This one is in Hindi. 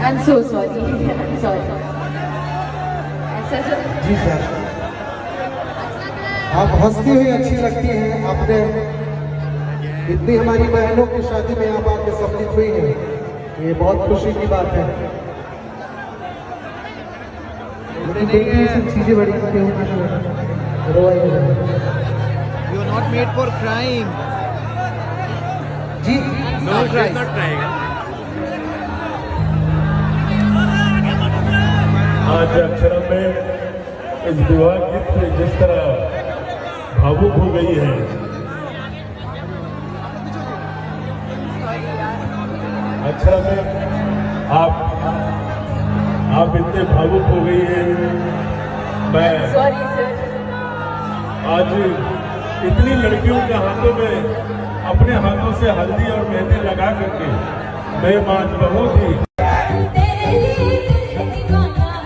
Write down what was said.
I'm so sorry. I'm sorry. जी सर, आप हंसती हुई अच्छी लगती हैं। आपने इतनी हमारी बहनों की शादी में आप आके सम्मिलित हुई हैं, ये बहुत खुशी की बात है। चीजें बड़ी You are not made for crying. Ji No cry. not crying. आज अक्षरम में इस विवाह गीत से जिस तरह भावुक हो गई है, अक्षरम में आप इतने भावुक हो गई हैं। मैं Sorry, sir. आज इतनी लड़कियों के हाथों में अपने हाथों से हल्दी और मेहंदी लगा करके मैं आज बहुत ही तेरे ही दिल दीवाना